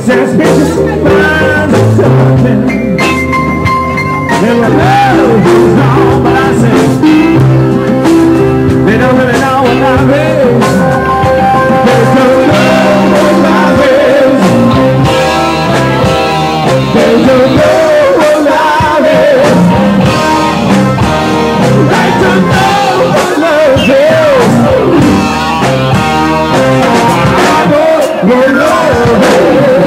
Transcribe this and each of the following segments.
Says bitches minds are talking. They will love who's on, but I say they don't really know what love is. They don't know what love is. They don't know what love is. They don't know what love is. I don't know love is.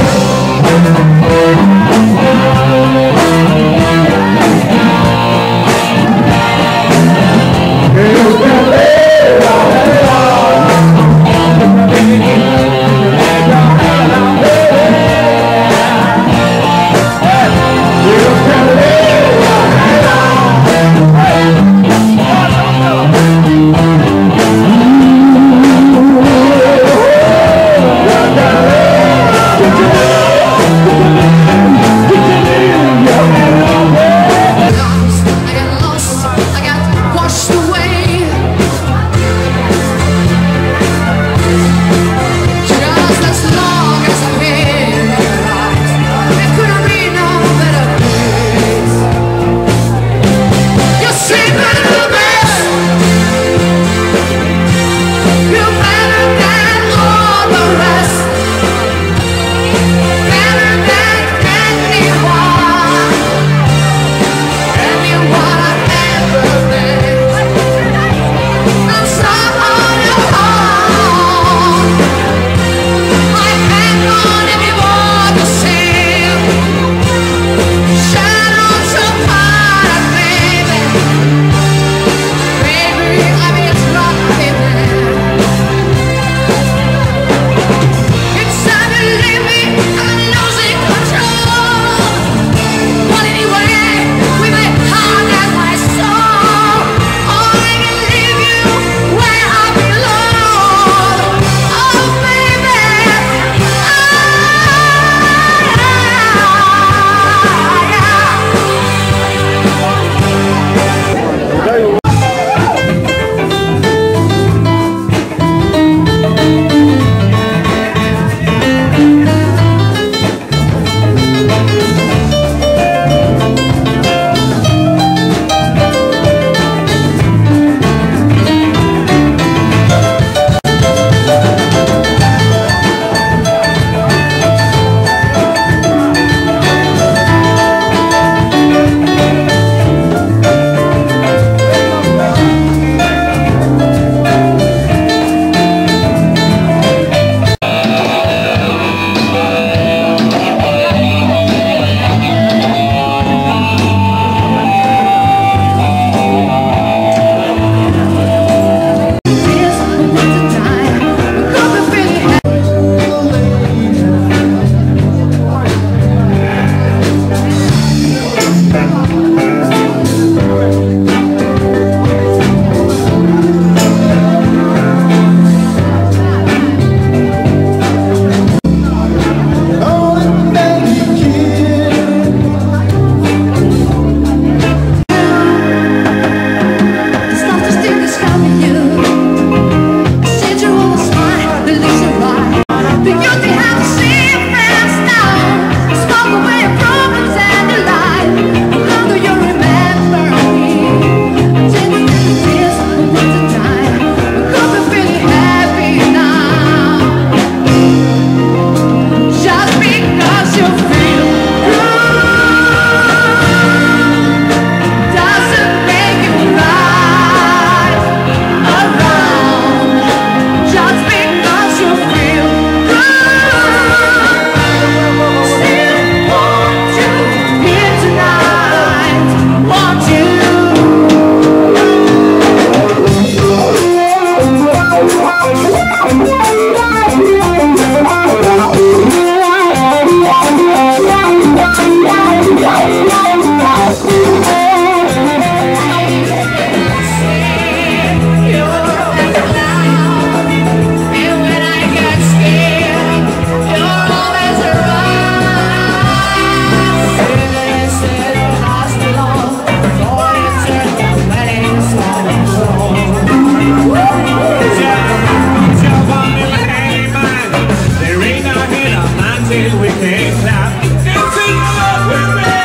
we can't stop dancing along with me.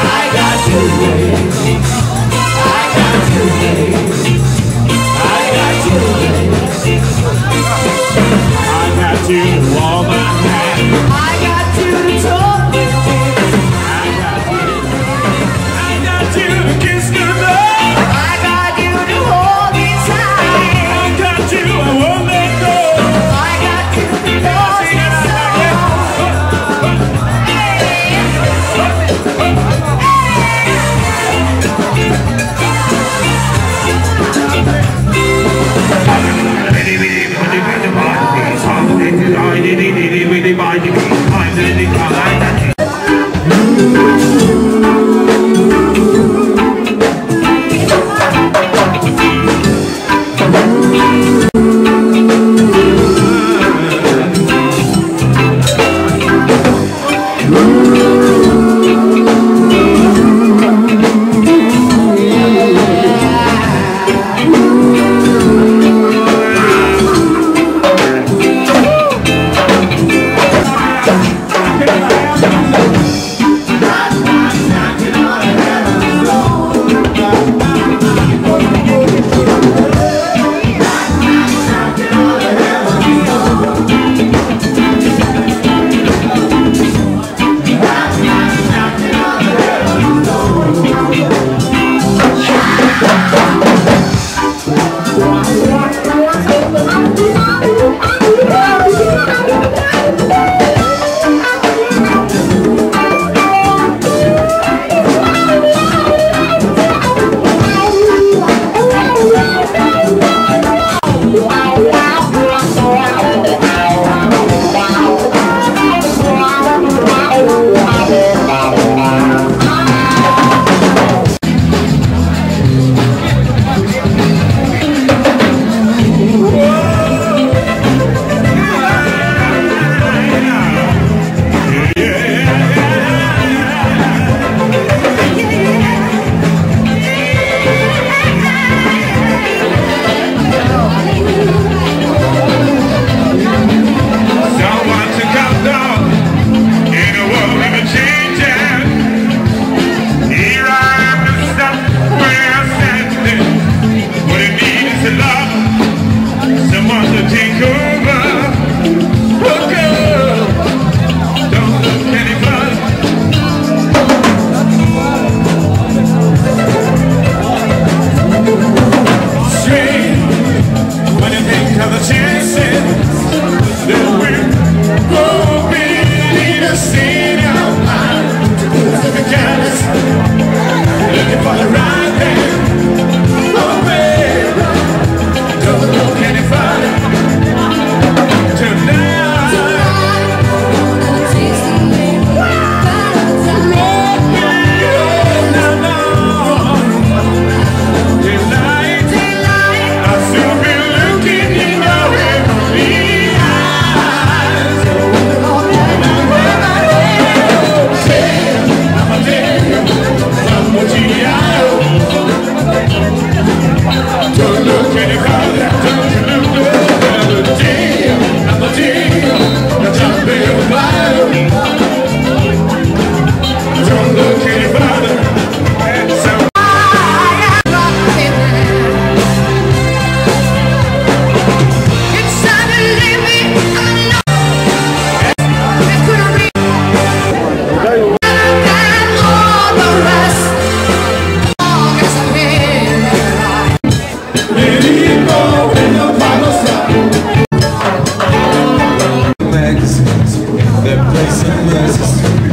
I got you, baby. I got you, baby. I got you, baby. I got you to hold my hand. I got you to talk with me. I got you to kiss goodnight. I got you to hold me tight. I got you, I won't let go. I got you to love me so. They're placing masks.